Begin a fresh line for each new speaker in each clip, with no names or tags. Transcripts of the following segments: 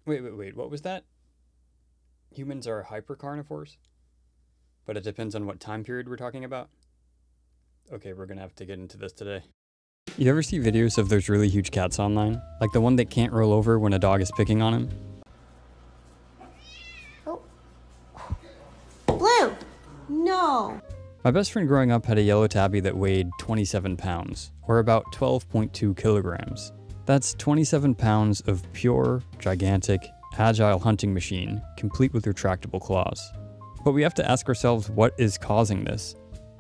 Wait, what was that? Humans are hypercarnivores? But it depends on what time period we're talking about? Okay, we're gonna have to get into this today. You ever see videos of those really huge cats online? Like the one that can't roll over when a dog is picking on him?
Oh. Blue! No!
My best friend growing up had a yellow tabby that weighed 27 pounds, or about 12.2 kilograms. That's 27 pounds of pure, gigantic, agile hunting machine, complete with retractable claws. But we have to ask ourselves what is causing this,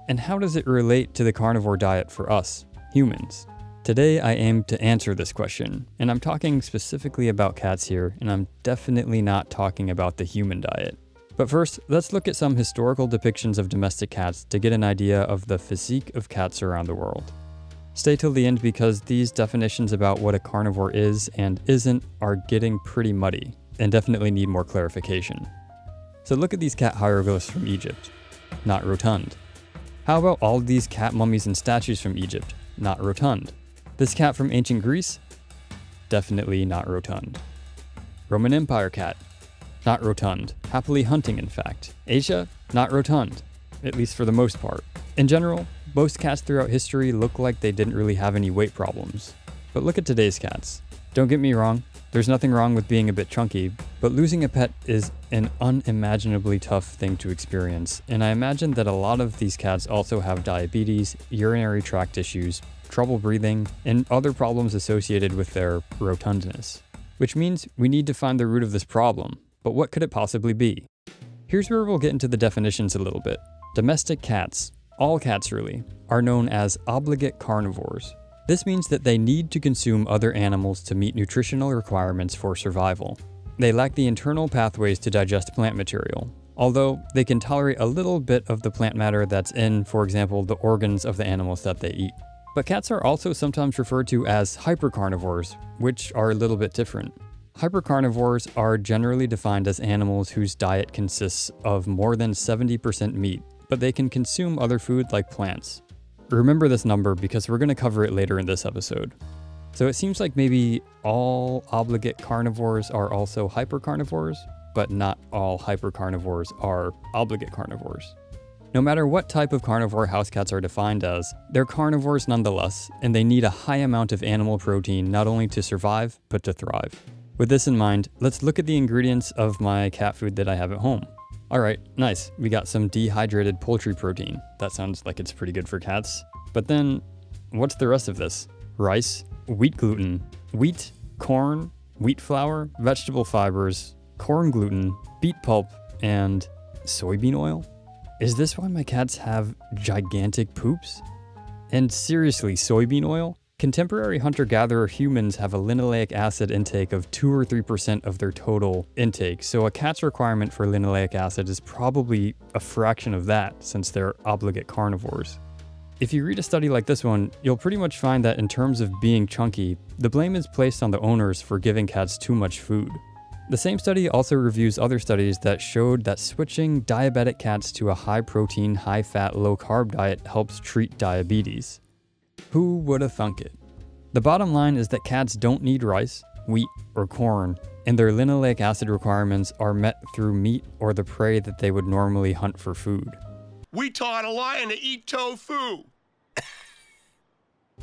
and how does it relate to the carnivore diet for us, humans? Today I aim to answer this question, and I'm talking specifically about cats here, and I'm definitely not talking about the human diet. But first, let's look at some historical depictions of domestic cats to get an idea of the physique of cats around the world. Stay till the end because these definitions about what a carnivore is and isn't are getting pretty muddy, and definitely need more clarification. So look at these cat hieroglyphs from Egypt. Not rotund. How about all of these cat mummies and statues from Egypt? Not rotund. This cat from ancient Greece? Definitely not rotund. Roman Empire cat? Not rotund. Happily hunting, in fact. Asia? Not rotund. At least for the most part. In general, most cats throughout history look like they didn't really have any weight problems. But look at today's cats. Don't get me wrong, there's nothing wrong with being a bit chunky, but losing a pet is an unimaginably tough thing to experience, and I imagine that a lot of these cats also have diabetes, urinary tract issues, trouble breathing, and other problems associated with their rotundness. Which means we need to find the root of this problem, but what could it possibly be? Here's where we'll get into the definitions a little bit. Domestic cats, all cats really, are known as obligate carnivores. This means that they need to consume other animals to meet nutritional requirements for survival. They lack the internal pathways to digest plant material, although they can tolerate a little bit of the plant matter that's in, for example, the organs of the animals that they eat. But cats are also sometimes referred to as hypercarnivores, which are a little bit different. Hypercarnivores are generally defined as animals whose diet consists of more than 70% meat, but they can consume other food like plants. Remember this number because we're going to cover it later in this episode. So it seems like maybe all obligate carnivores are also hypercarnivores, but not all hypercarnivores are obligate carnivores. No matter what type of carnivore house cats are defined as, they're carnivores nonetheless, and they need a high amount of animal protein not only to survive, but to thrive. With this in mind, let's look at the ingredients of my cat food that I have at home. Alright, nice. We got some dehydrated poultry protein. That sounds like it's pretty good for cats. But then, what's the rest of this? Rice, wheat gluten, wheat, corn, wheat flour, vegetable fibers, corn gluten, beet pulp, and soybean oil? Is this why my cats have gigantic poops? And seriously, soybean oil? Contemporary hunter-gatherer humans have a linoleic acid intake of 2 or 3% of their total intake, so a cat's requirement for linoleic acid is probably a fraction of that since they're obligate carnivores. If you read a study like this one, you'll pretty much find that in terms of being chunky, the blame is placed on the owners for giving cats too much food. The same study also reviews other studies that showed that switching diabetic cats to a high-protein, high-fat, low-carb diet helps treat diabetes. Who would have thunk it? The bottom line is that cats don't need rice, wheat, or corn, and their linoleic acid requirements are met through meat or the prey that they would normally hunt for food.
We taught a lion to eat tofu!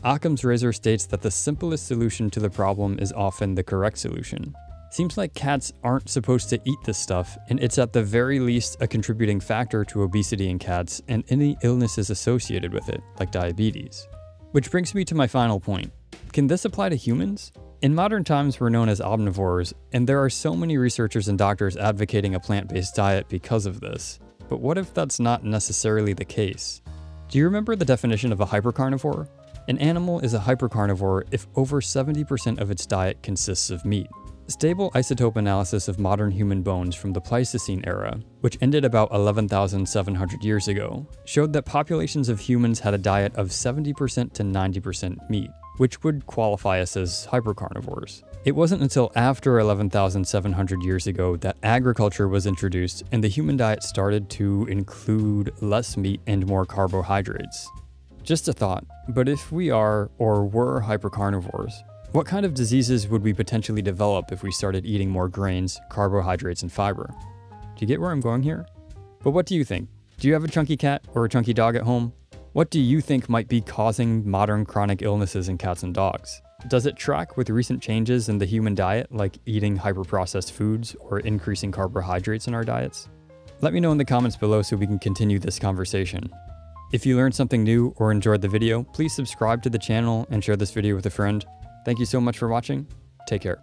Occam's razor states that the simplest solution to the problem is often the correct solution. Seems like cats aren't supposed to eat this stuff, and it's at the very least a contributing factor to obesity in cats and any illnesses associated with it, like diabetes. Which brings me to my final point. Can this apply to humans? In modern times, we're known as omnivores, and there are so many researchers and doctors advocating a plant-based diet because of this. But what if that's not necessarily the case? Do you remember the definition of a hypercarnivore? An animal is a hypercarnivore if over 70% of its diet consists of meat. Stable isotope analysis of modern human bones from the Pleistocene era, which ended about 11,700 years ago, showed that populations of humans had a diet of 70% to 90% meat, which would qualify us as hypercarnivores. It wasn't until after 11,700 years ago that agriculture was introduced and the human diet started to include less meat and more carbohydrates. Just a thought, but if we are or were hypercarnivores, What kind of diseases would we potentially develop if we started eating more grains, carbohydrates, and fiber? Do you get where I'm going here? But what do you think? Do you have a chunky cat or a chunky dog at home? What do you think might be causing modern chronic illnesses in cats and dogs? Does it track with recent changes in the human diet, like eating hyper-processed foods or increasing carbohydrates in our diets? Let me know in the comments below so we can continue this conversation. If you learned something new or enjoyed the video, please subscribe to the channel and share this video with a friend. Thank you so much for watching. Take care.